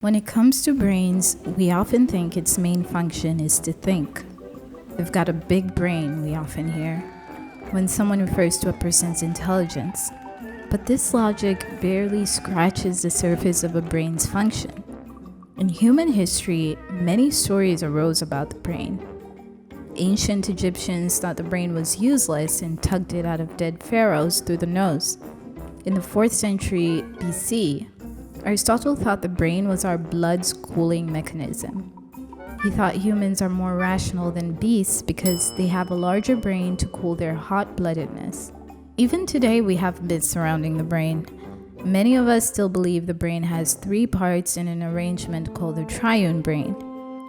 When it comes to brains, we often think its main function is to think. They've got a big brain, we often hear, when someone refers to a person's intelligence. But this logic barely scratches the surface of a brain's function. In human history, many stories arose about the brain. Ancient Egyptians thought the brain was useless and tugged it out of dead pharaohs through the nose. In the 4th century BC, Aristotle thought the brain was our blood's cooling mechanism. He thought humans are more rational than beasts because they have a larger brain to cool their hot-bloodedness. Even today, we have myths surrounding the brain. Many of us still believe the brain has 3 parts in an arrangement called the triune brain.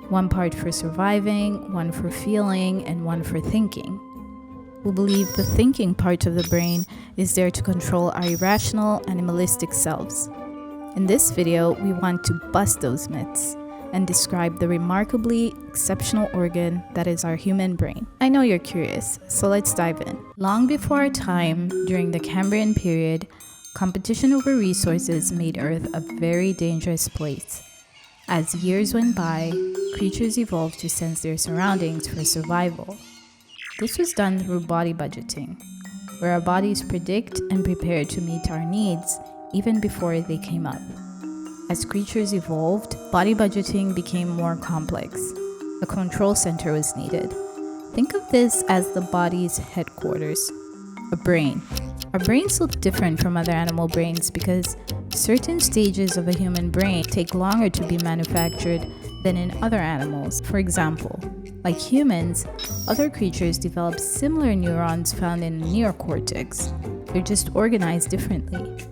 1 part for surviving, 1 for feeling, and 1 for thinking. We believe the thinking part of the brain is there to control our irrational, animalistic selves. In this video, we want to bust those myths and describe the remarkably exceptional organ that is our human brain. I know you're curious, so let's dive in. Long before our time, during the Cambrian period, competition over resources made Earth a very dangerous place. As years went by, creatures evolved to sense their surroundings for survival. This was done through body budgeting, where our bodies predict and prepare to meet our needs even before they came up. As creatures evolved, body budgeting became more complex. A control center was needed. Think of this as the body's headquarters, a brain. Our brains look different from other animal brains because certain stages of a human brain take longer to be manufactured than in other animals. For example, like humans, other creatures develop similar neurons found in the neocortex. They're just organized differently.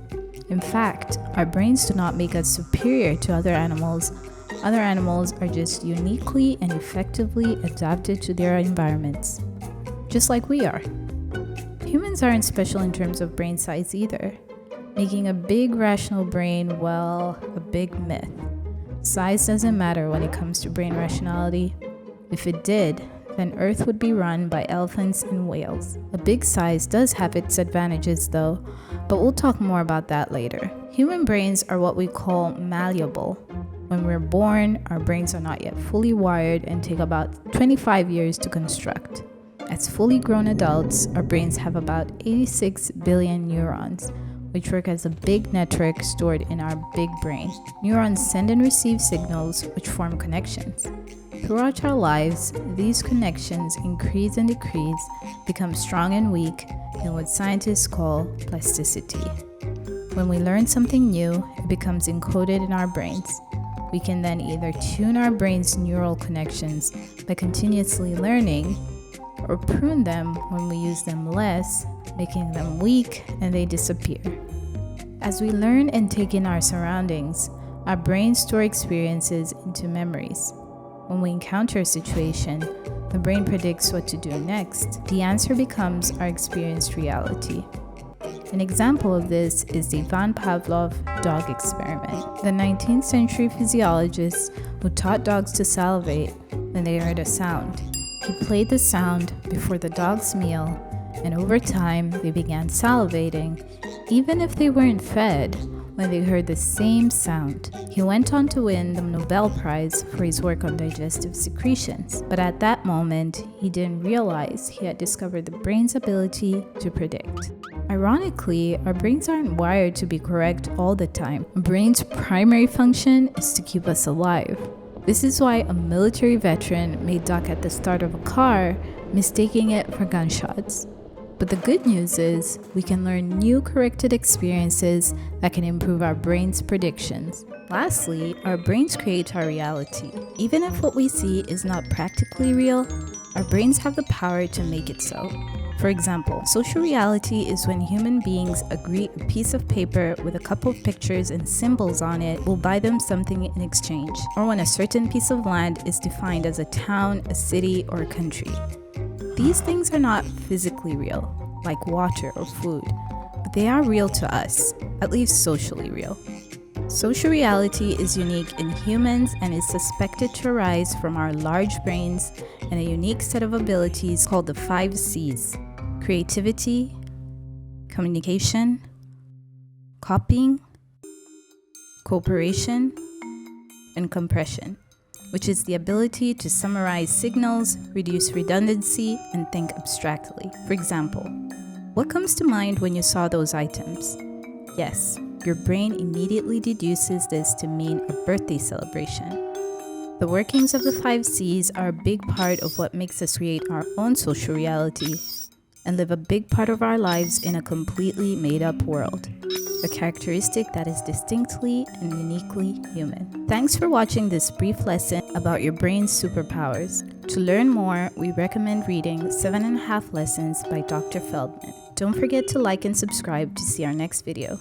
In fact, our brains do not make us superior to other animals. Other animals are just uniquely and effectively adapted to their environments, just like we are. Humans aren't special in terms of brain size either, making a big rational brain, well, a big myth. Size doesn't matter when it comes to brain rationality. If it did, then Earth would be run by elephants and whales. A big size does have its advantages though, but we'll talk more about that later. Human brains are what we call malleable. When we're born, our brains are not yet fully wired and take about 25 years to construct. As fully grown adults, our brains have about 86 billion neurons, which work as a big network stored in our big brain. Neurons send and receive signals which form connections. Throughout our lives, these connections increase and decrease, become strong and weak, in what scientists call plasticity. When we learn something new, it becomes encoded in our brains. We can then either tune our brain's neural connections by continuously learning, or prune them when we use them less, making them weak and they disappear. As we learn and take in our surroundings, our brains store experiences into memories. When we encounter a situation, the brain predicts what to do next. The answer becomes our experienced reality. An example of this is the Ivan Pavlov dog experiment. The 19th century physiologist who taught dogs to salivate when they heard a sound. He played the sound before the dog's meal, and over time they began salivating, even if they weren't fed, when they heard the same sound. He went on to win the Nobel Prize for his work on digestive secretions, but at that moment, he didn't realize he had discovered the brain's ability to predict. Ironically, our brains aren't wired to be correct all the time. A brain's primary function is to keep us alive. This is why a military veteran may duck at the start of a car, mistaking it for gunshots. But the good news is, we can learn new corrected experiences that can improve our brain's predictions. Lastly, our brains create our reality. Even if what we see is not practically real, our brains have the power to make it so. For example, social reality is when human beings agree a piece of paper with a couple of pictures and symbols on it will buy them something in exchange, or when a certain piece of land is defined as a town, a city, or a country. These things are not physically real, like water or food, but they are real to us, at least socially real. Social reality is unique in humans and is suspected to arise from our large brains and a unique set of abilities called the 5 C's: creativity, communication, copying, cooperation, and compression, which is the ability to summarize signals, reduce redundancy, and think abstractly. For example, what comes to mind when you saw those items? Yes, your brain immediately deduces this to mean a birthday celebration. The workings of the 5 Cs are a big part of what makes us create our own social reality and live a big part of our lives in a completely made-up world, a characteristic that is distinctly and uniquely human. Thanks for watching this brief lesson about your brain's superpowers. To learn more, we recommend reading 7.5 Lessons by Dr. Feldman. Don't forget to like and subscribe to see our next video.